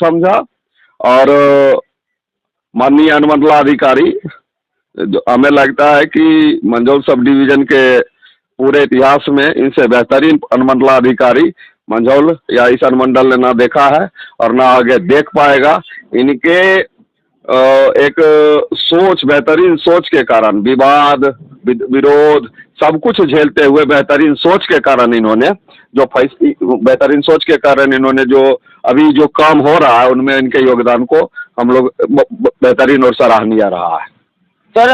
समझा। और माननीय अनुमंडलाधिकारी, हमें लगता है कि मंझौल सब डिवीजन के पूरे इतिहास में इनसे बेहतरीन अनुमंडलाधिकारी मंझौल या इस अनुमंडल ने ना देखा है और ना आगे देख पाएगा। इनके एक सोच, बेहतरीन सोच के कारण, विवाद विरोध सब कुछ झेलते हुए बेहतरीन सोच के कारण इन्होंने जो बेहतरीन सोच के कारण इन्होंने जो अभी जो काम हो रहा है उनमें इनके योगदान को हम लोग बेहतरीन और सराहनीय रहा है। सर,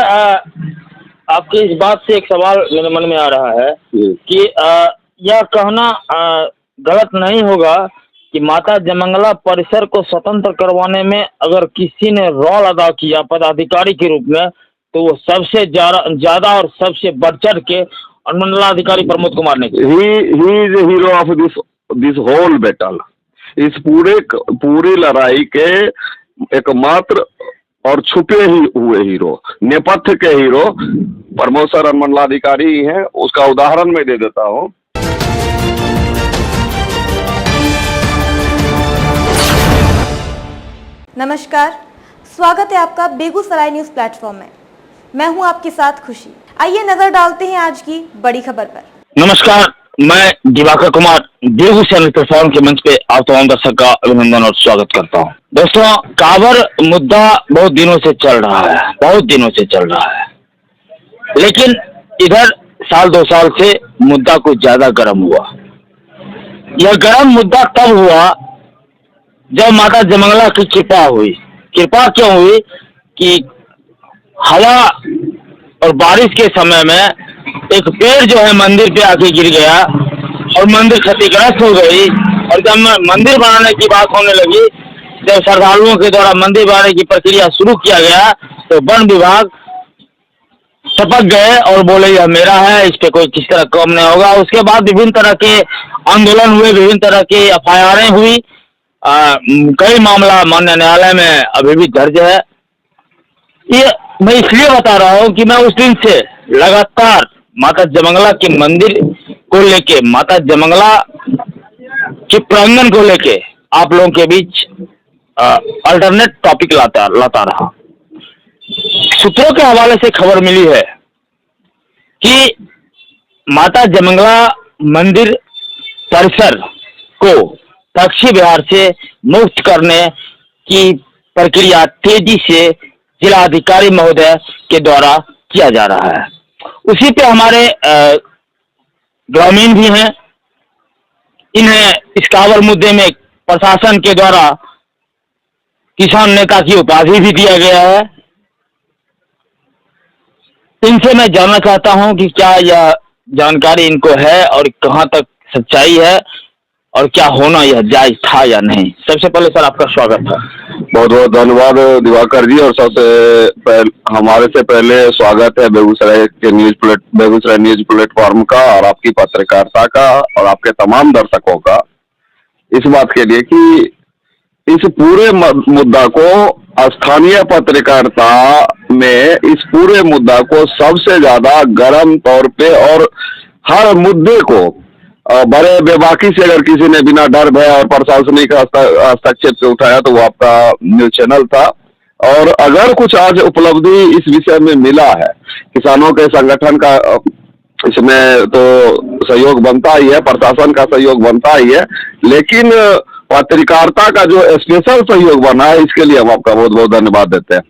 आपकी इस बात से एक सवाल मेरे मन में आ रहा है कि यह कहना गलत नहीं होगा कि माता जयमंगला परिसर को स्वतंत्र करवाने में अगर किसी ने रोल अदा किया पदाधिकारी के रूप में, तो वो सबसे ज्यादा और सबसे बढ़ चढ़ के अनुमंडलाधिकारी प्रमोद कुमार ने किया। He is hero of this whole battle. इस पूरी लड़ाई के एकमात्र और छुपे ही हुए हीरो, नेपथ्य के हीरो प्रमोद सर अनुमंडलाधिकारी ही हैं। उसका उदाहरण मैं दे देता हूँ। नमस्कार, स्वागत है आपका बेगूसराय न्यूज प्लेटफॉर्म में। मैं हूं आपके साथ खुशी। आइए नजर डालते हैं आज की बड़ी खबर पर। नमस्कार, मैं दिवाकर कुमार बेगूसराय प्लेटफॉर्म के मंच पे आप तमाम दर्शक का अभिनंदन और स्वागत करता हूं। दोस्तों, कांवर मुद्दा बहुत दिनों से चल रहा है, लेकिन इधर साल 2 साल से मुद्दा कुछ ज्यादा गर्म हुआ। यह गर्म मुद्दा तब हुआ जब माता जयमंगला की कृपा हुई। कृपा क्यों हुई कि हवा और बारिश के समय में एक पेड़ जो है मंदिर पे आके गिर गया और मंदिर क्षतिग्रस्त हो गई। और जब मंदिर बनाने की बात होने लगी, जब श्रद्धालुओं के द्वारा मंदिर बनाने की प्रक्रिया शुरू किया गया, तो वन विभाग टपक गए और बोले यह मेरा है, इस पे कोई किस तरह काम नहीं होगा। उसके बाद विभिन्न तरह के आंदोलन हुए, विभिन्न तरह की FIR हुई। कई मामला माननीय न्यायालय में अभी भी दर्ज है। ये मैं इसलिए बता रहा हूँ कि मैं उस दिन से लगातार माता जयमंगला के मंदिर को लेके, माता जयमंगला के प्रांगण को लेके आप लोगों के बीच अल्टरनेट टॉपिक लाता रहा। सूत्रों के हवाले से खबर मिली है कि माता जयमंगला मंदिर परिसर को पक्षी विहार से मुक्त करने की प्रक्रिया तेजी से जिलाधिकारी महोदय के द्वारा किया जा रहा है। उसी पे हमारे ग्रामीण भी हैं। इन्हें इस कांवर मुद्दे में प्रशासन के द्वारा किसान नेता की उपाधि भी दिया गया है। इनसे मैं जानना चाहता हूं कि क्या यह जानकारी इनको है और कहां तक सच्चाई है और क्या होना यह जायज था या नहीं। सबसे पहले सर आपका स्वागत है। बहुत बहुत धन्यवाद दिवाकर जी। और हमारे से पहले स्वागत है बेगूसराय न्यूज प्लेटफॉर्म का और आपकी पत्रकारिता का और आपके तमाम दर्शकों का, इस बात के लिए कि इस पूरे मुद्दा को स्थानीय पत्रकारिता में इस पूरे मुद्दा को सबसे ज्यादा गर्म तौर पे और हर मुद्दे को बड़े बेबाकी से अगर किसी ने बिना डर भय और प्रशासनिक हस्तक्षेप से उठाया तो वो आपका न्यूज चैनल था। और अगर कुछ आज उपलब्धि इस विषय में मिला है, किसानों के संगठन का इसमें तो सहयोग बनता ही है, प्रशासन का सहयोग बनता ही है, लेकिन पत्रकारिता का जो स्पेशल सहयोग बना है इसके लिए हम आपका बहुत बहुत धन्यवाद देते हैं।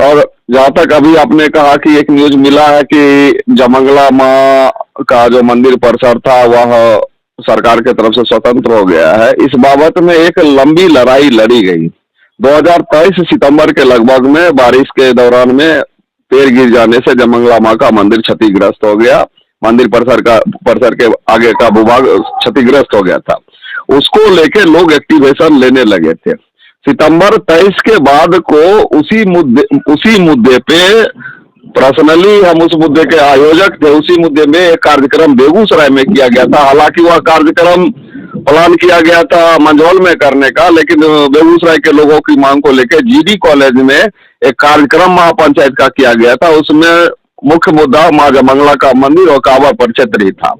और जहाँ तक अभी आपने कहा कि एक न्यूज मिला है कि जयमंगला माँ का जो मंदिर परिसर था वह सरकार के तरफ से स्वतंत्र हो गया है, इस बाबत में एक लंबी लड़ाई लड़ी गई। 2023 सितंबर के लगभग में बारिश के दौरान में पेड़ गिर जाने से जयमंगला माँ का मंदिर क्षतिग्रस्त हो गया। मंदिर परिसर के आगे का भूभाग क्षतिग्रस्त हो गया था। उसको लेके लोग एक्टिवेशन लेने लगे थे। सितंबर 23 के बाद को उसी मुद्दे पे पर्सनली हम उस मुद्दे के आयोजक थे। उसी मुद्दे में एक कार्यक्रम बेगूसराय में किया गया था। हालांकि वह कार्यक्रम प्लान किया गया था मंझौल में करने का, लेकिन बेगूसराय के लोगों की मांग को लेकर GD कॉलेज में एक कार्यक्रम महापंचायत का किया गया था। उसमें मुख्य मुद्दा माँ जयमंगला का मंदिर और कांवर परिक्षेत्र ही था।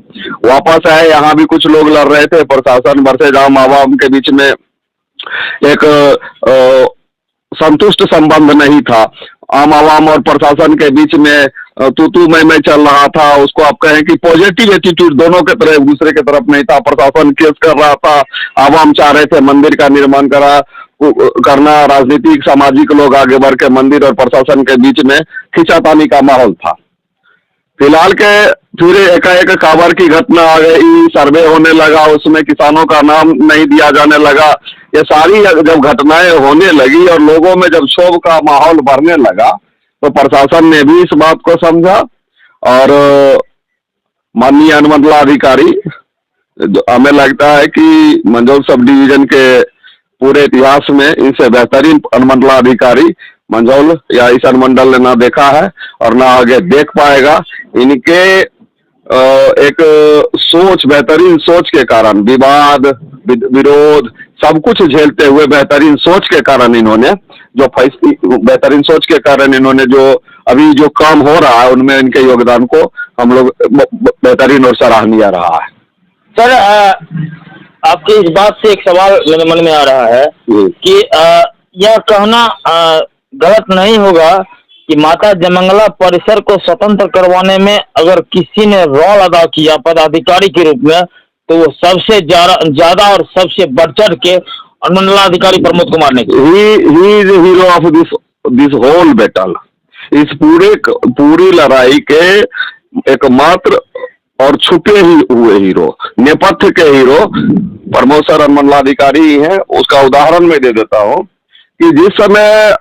वापस आए, यहाँ भी कुछ लोग लड़ रहे थे। प्रशासन वर्सेज आम आवाम के बीच में एक संतुष्ट संबंध नहीं था। आम आवाम और प्रशासन के बीच में तू मैं चल रहा था। उसको आप कहें कि पॉजिटिव एटीट्यूड दोनों के तरफ, एक दूसरे के तरफ नहीं था। प्रशासन केस कर रहा था, आवाम चाह रहे थे मंदिर का निर्माण करना। राजनीतिक सामाजिक लोग आगे बढ़ के मंदिर और प्रशासन के बीच में खींचातानी का माहौल था। फिलहाल के फिर एकाएक कांवर की घटना आ गई, सर्वे होने लगा, उसमें किसानों का नाम नहीं दिया जाने लगा। ये सारी जब घटनाएं होने लगी और लोगों में जब क्षोभ का माहौल बढ़ने लगा तो प्रशासन ने भी इस बात को समझा और माननीय अनुमंडलाधिकारी, हमें लगता है कि मंझौल सब डिवीजन के पूरे इतिहास में इनसे बेहतरीन अनुमंडलाधिकारी मंझौल या इस अनुमंडल ने ना देखा है और ना आगे देख पाएगा। इनके एक सोच, बेहतरीन सोच के कारण, विवाद विरोध सब कुछ झेलते हुए बेहतरीन सोच के कारण इन्होंने जो बेहतरीन सोच के कारण इन्होंने जो अभी जो काम हो रहा है उनमें इनके योगदान को हम लोग बेहतरीन और सराहनीय रहा है। सर, आपकी इस बात से एक सवाल मेरे मन में आ रहा है कि यह कहना गलत नहीं होगा कि माता जयमंगला परिसर को स्वतंत्र करवाने में अगर किसी ने रोल अदा किया पदाधिकारी के रूप में तो वो सबसे ज्यादा और सबसे बढ़ चढ़ के अनुमंडलाधिकारी प्रमोद कुमार ने he is hero of this whole battle. इस पूरी लड़ाई के एकमात्र और छुपे ही हुए हीरो, नेपथ्य के हीरो प्रमोद सर अनुमंडलाधिकारी हैं। उसका उदाहरण मैं दे देता हूं कि जिस समय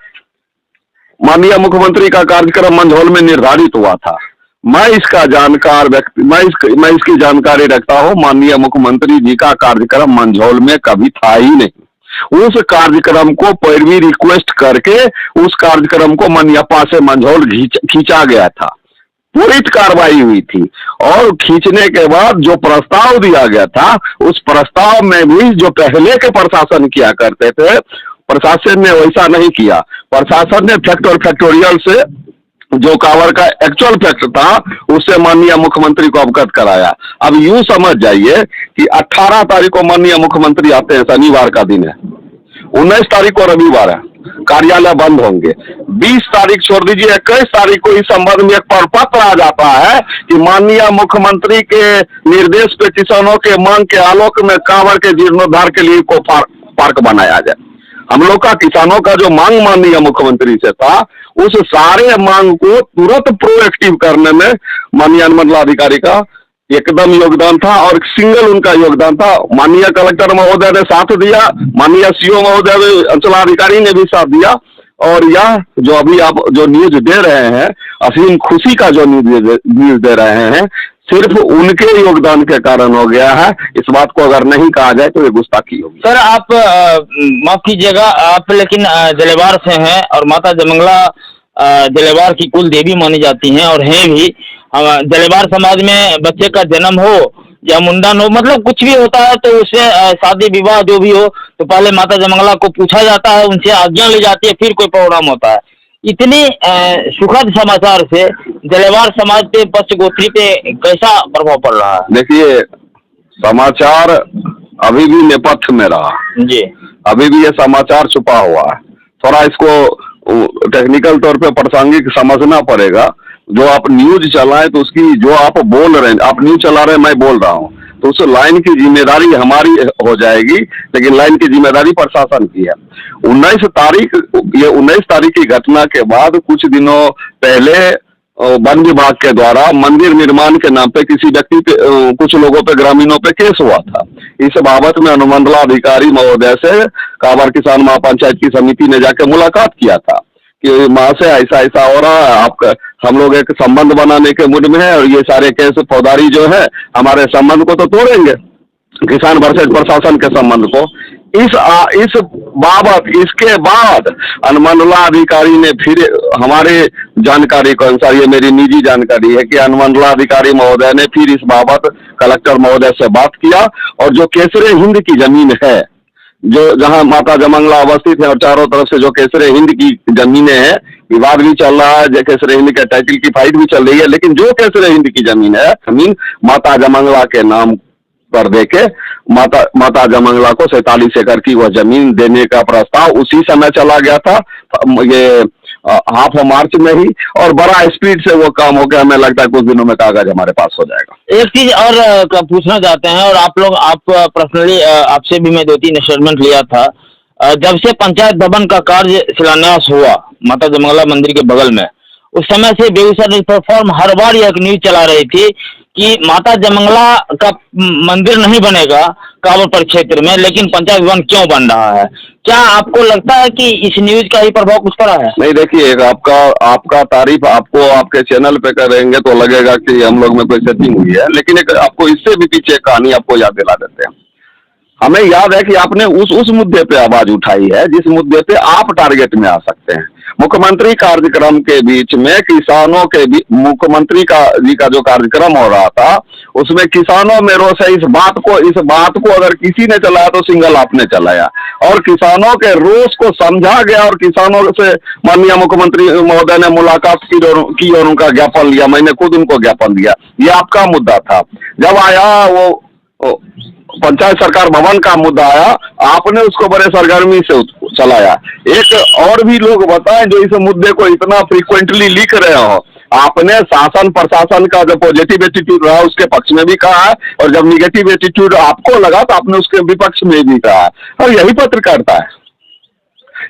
माननीय मुख्यमंत्री का कार्यक्रम मंझौल में निर्धारित हुआ था, मैं इसका जानकार व्यक्ति, मैं इसकी जानकारी रखता हूं। माननीय मुख्यमंत्री जी का कार्यक्रम मंझौल में कभी था ही नहीं। उस कार्यक्रम को पैरवी रिक्वेस्ट करके उस कार्यक्रम को मनियप्पा से मंझौल खींचा गया था। त्वरित कार्रवाई हुई थी और खींचने के बाद जो प्रस्ताव दिया गया था उस प्रस्ताव में भी जो पहले के प्रशासन किया करते थे, प्रशासन ने वैसा नहीं किया। प्रशासन ने फैक्ट और फैक्टोरियल से जो कांवर का एक्चुअल फैक्ट था उससे माननीय मुख्यमंत्री को अवगत कराया। अब यूं समझ जाइए कि 18 तारीख को माननीय मुख्यमंत्री आते हैं, शनिवार का दिन है, 19 तारीख को रविवार है, कार्यालय बंद होंगे। 20 तारीख छोड़ दीजिए, 21 तारीख को इस संबंध में एक पत्र आ जाता है कि माननीय मुख्यमंत्री के निर्देश पे किसानों के मांग के आलोक में कांवर के जीर्णोद्धार के लिए को पार्क बनाया जाए। हम लोग का किसानों का जो मांग माननीय मुख्यमंत्री से था उस सारे मांग को तुरंत प्रोएक्टिव करने में माननीय अनुमंडलाधिकारी का एकदम योगदान था और सिंगल उनका योगदान था। माननीय कलेक्टर महोदय ने साथ दिया, माननीय सीओ महोदय अंचलाधिकारी ने भी साथ दिया और यह जो अभी आप जो न्यूज दे रहे हैं, असीम खुशी का जो न्यूज दे रहे हैं, सिर्फ उनके योगदान के कारण हो गया है। इस बात को अगर नहीं कहा जाए तो ये गुस्ताखी होगी। सर, आप माफ कीजिएगा, आप लेकिन जलेवार से हैं और माता जयमंगला जलेवार की कुल देवी मानी जाती हैं और हैं भी। जलेवार समाज में बच्चे का जन्म हो या मुंडन हो, मतलब कुछ भी होता है तो उससे शादी विवाह जो भी हो तो पहले माता जयमंगला को पूछा जाता है, उनसे आज्ञा ली जाती है, फिर कोई प्रोग्राम होता है। इतनी सुखद समाचार से जलेवार समाज पे, पश्च गोत्री पे कैसा प्रभाव पड़ रहा है? देखिए, समाचार अभी भी नेपथ्य में रहा जी, अभी भी ये समाचार छुपा हुआ है। थोड़ा इसको टेक्निकल तौर पे प्रासंगिक समझना पड़ेगा। जो आप न्यूज चलाएं तो उसकी जो आप बोल रहे हैं, आप न्यूज चला रहे हैं, मैं बोल रहा हूं, तो उस लाइन की जिम्मेदारी हमारी हो जाएगी, लेकिन लाइन की जिम्मेदारी प्रशासन की है। 19 तारीख की घटना के बाद कुछ दिनों पहले वन विभाग के द्वारा मंदिर निर्माण के नाम पे किसी व्यक्ति पे, कुछ लोगों पे, ग्रामीणों पे केस हुआ था। इस बाबत में अनुमंडलाधिकारी महोदय से कांवर किसान महापंचायत की समिति ने जाकर मुलाकात किया था कि माँ से ऐसा ऐसा हो रहा है, आपका हम लोग एक संबंध बनाने के मूड में है और ये सारे केस फौजदारी जो है हमारे संबंध को तो तोड़ेंगे, किसान वर्सेज प्रशासन के संबंध को। इसके बाद अनुमंडलाधिकारी ने फिर, हमारे जानकारी के अनुसार, ये मेरी निजी जानकारी है कि अनुमंडलाधिकारी महोदय ने फिर इस बाबत कलेक्टर महोदय से बात किया और जो केसरे हिंद की जमीन है, जो जहां माता जयमंगला अवस्थित है और चारों तरफ से जो केसरे हिंद की जमीनें हैं, विवाद भी चल रहा है, केसरे हिंद के टाइटल की फाइट भी चल रही है, लेकिन जो केसरे हिंद की जमीन है, जमीन माता जयमंगला के नाम पर देके माता जयमंगला को 47 एकड़ की वह जमीन देने का प्रस्ताव उसी समय चला गया था, ये हाफ मार्च में ही, और बड़ा स्पीड से वो काम हो गया। हमें लगता है कुछ दिनों में कागज हमारे पास हो जाएगा। एक चीज और पूछना चाहते हैं, और आप पर्सनली आपसे भी मैं 2-3 स्टेटमेंट लिया था। जब से पंचायत भवन का कार्य शिलान्यास हुआ माता जयमंगला मंदिर के बगल में, उस समय से बेगूसराय न्यूज प्लेटफॉर्म हर बार यह न्यूज चला रही थी कि माता जयमंगला का मंदिर नहीं बनेगा कांवर परिक्षेत्र में, लेकिन पंचायत भवन क्यों बन रहा है? क्या आपको लगता है कि इस न्यूज का ही प्रभाव कुछ पड़ा है? नहीं, देखिए, आपका तारीफ आपको आपके चैनल पे करेंगे तो लगेगा कि हम लोग में कोई सेटिंग हुई है, लेकिन एक आपको इससे भी पीछे कहानी आपको याद दिला देते हैं। हमें याद है कि आपने उस मुद्दे पे आवाज उठाई है जिस मुद्दे पे आप टारगेट में आ सकते हैं। मुख्यमंत्री कार्यक्रम के बीच में किसानों के मुख्यमंत्री जी का जो कार्यक्रम हो रहा था उसमें किसानों में रोष है। इस बात को अगर किसी ने चलाया तो सिंगल आपने चलाया, और किसानों के रोष को समझा गया, और किसानों से माननीय मुख्यमंत्री महोदय ने मुलाकात की और उनका ज्ञापन लिया। मैंने खुद उनको ज्ञापन दिया। ये आपका मुद्दा था। जब आया वो पंचायत सरकार भवन का मुद्दा आया, आपने उसको बड़े सरगर्मी से चलाया। एक और भी लोग बताएं जो इस मुद्दे को इतना फ्रीक्वेंटली लिख रहे हो। आपने शासन प्रशासन का जो पॉजिटिव एटीट्यूड रहा उसके पक्ष में भी कहा है, और जब निगेटिव एटीट्यूड आपको लगा तो आपने उसके विपक्ष में भी कहा है। और यही पत्रकारिता है,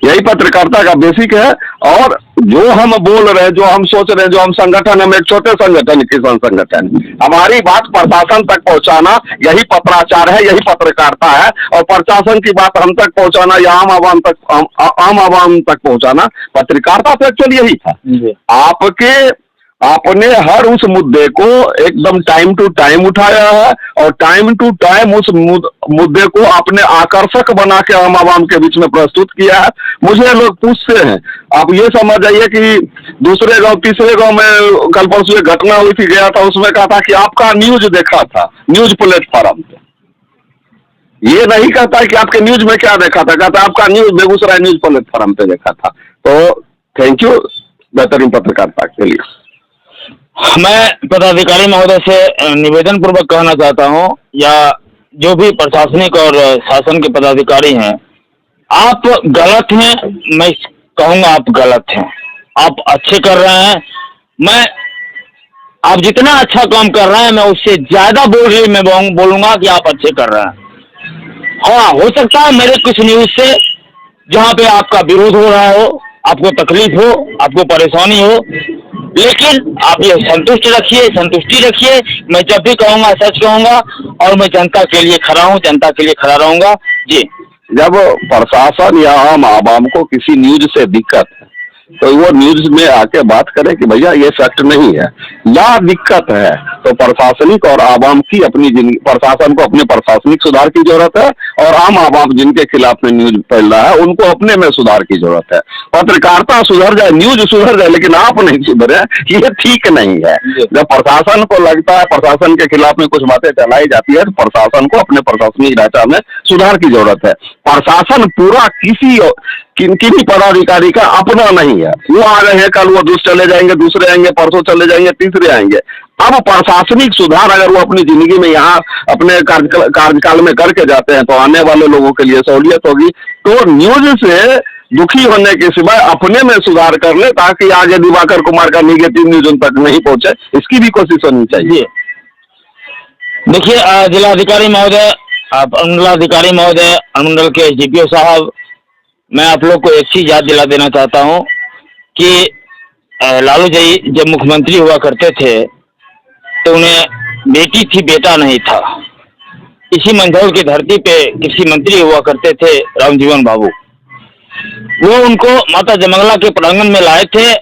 यही पत्रकारिता का बेसिक है। और जो हम बोल रहे हैं, जो हम सोच रहे हैं, जो हम संगठन, हम एक छोटे संगठन, किसान संगठन, हमारी बात प्रशासन तक पहुंचाना यही पत्राचार है, यही पत्रकारिता है। और प्रशासन की बात हम तक पहुंचाना या आम आवाम तक पहुंचाना पत्रकारिता तो एक्चुअली यही था। आपने हर उस मुद्दे को एकदम टाइम टू टाइम उठाया है, और टाइम टू टाइम उस मुद्दे को आपने आकर्षक बना के आम आवाम के बीच में प्रस्तुत किया है। मुझे लोग पूछते हैं, आप ये समझ जाइए कि दूसरे गांव तीसरे गांव में कल परसों एक घटना हुई थी, गया था, उसमें कहा था कि आपका न्यूज देखा था न्यूज प्लेटफॉर्म पे। ये नहीं कहता है कि आपके न्यूज में क्या देखा था, कहता आपका न्यूज बेगूसराय न्यूज प्लेटफॉर्म पे देखा था। तो थैंक यू बेहतरीन पत्रकारिता के लिए। मैं पदाधिकारी महोदय से निवेदन पूर्वक कहना चाहता हूं, या जो भी प्रशासनिक और शासन के पदाधिकारी हैं, आप गलत हैं। मैं कहूंगा आप गलत हैं। आप अच्छे कर रहे हैं। आप जितना अच्छा काम कर रहे हैं, मैं उससे ज्यादा मैं बोलूंगा कि आप अच्छे कर रहे हैं। हाँ, हो सकता है मेरे कुछ न्यूज से जहां पे आपका विरोध हो रहा हो, आपको तकलीफ हो, आपको परेशानी हो, लेकिन आप ये संतुष्टि रखिए। मैं जब भी कहूंगा सच कहूंगा, और मैं जनता के लिए खड़ा हूं, जनता के लिए खड़ा रहूंगा जी। जब प्रशासन या आम आवाम को किसी न्यूज से दिक्कत है तो वो न्यूज में आके बात करे कि भैया ये फैक्ट नहीं है या दिक्कत है, तो प्रशासनिक और आवाम की अपनी प्रशासन को अपने प्रशासनिक सुधार की जरूरत है, और आम आवाम जिनके खिलाफ में न्यूज फैल रहा है उनको अपने में सुधार की जरूरत है। पत्रकारिता सुधर जाए, न्यूज सुधर जाए, लेकिन आप नहीं सुधरे, ये ठीक नहीं है। जब प्रशासन को लगता है प्रशासन के खिलाफ में कुछ बातें चलाई जाती है, तो प्रशासन को अपने प्रशासनिक ढांचा में सुधार की जरूरत है। प्रशासन पूरा किन्हीं पदाधिकारी का अपना नहीं है। वो आ रहे हैं, कल वो चले जाएंगे, दूसरे आएंगे, परसों चले जाएंगे, तीसरे आएंगे। अब प्रशासनिक सुधार अगर वो अपनी जिंदगी में यहाँ अपने कार्यकाल में करके जाते हैं तो आने वाले लोगों के लिए सहूलियत होगी। तो न्यूज से दुखी होने के सिवाय अपने में सुधार कर ले, ताकि आगे दिवाकर कुमार का निगेटिव न्यूज उन तक नहीं पहुंचे, इसकी भी कोशिश होनी चाहिए। देखिए, जिलाधिकारी महोदय, अनुमंडलाधिकारी महोदय, अनुमंडल के एसडीपीओ साहब, मैं आप लोग को एक चीज याद दिला देना चाहता हूं कि लालू जी जब मुख्यमंत्री हुआ करते थे तो उन्हें बेटी थी, बेटा नहीं था। इसी मंझौल की धरती पे कृषि मंत्री हुआ करते थे रामजीवन बाबू। वो उनको माता जयमंगला के प्रांगण में लाए थे,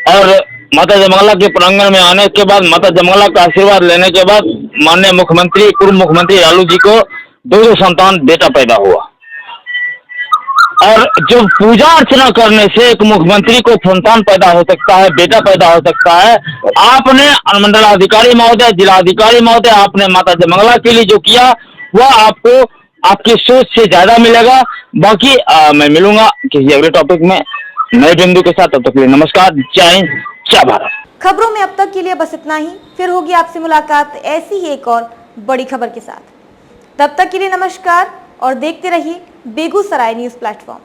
और माता जयमंगला के प्रांगण में आने के बाद, माता जयमंगला का आशीर्वाद लेने के बाद, माननीय मुख्यमंत्री, पूर्व मुख्यमंत्री लालू जी को 2 संतान बेटा पैदा हुआ। और जब पूजा अर्चना करने से एक मुख्यमंत्री को संतान पैदा हो सकता है, बेटा पैदा हो सकता है, आपने अनुमंडलाधिकारी महोदय, जिलाधिकारी महोदय, आपने माता जयमंगला के लिए जो किया वह आपको आपकी सोच से ज्यादा मिलेगा। बाकी मैं मिलूंगा किसी अगले टॉपिक में नए बिंदु के साथ। तब तक के लिए नमस्कार, जय हिंद, जय भारत। खबरों में अब तक के लिए बस इतना ही। फिर होगी आपसे मुलाकात ऐसी ही एक और बड़ी खबर के साथ। तब तक के लिए नमस्कार और देखते रहिए बेगूसराय न्यूज़ प्लेटफॉर्म।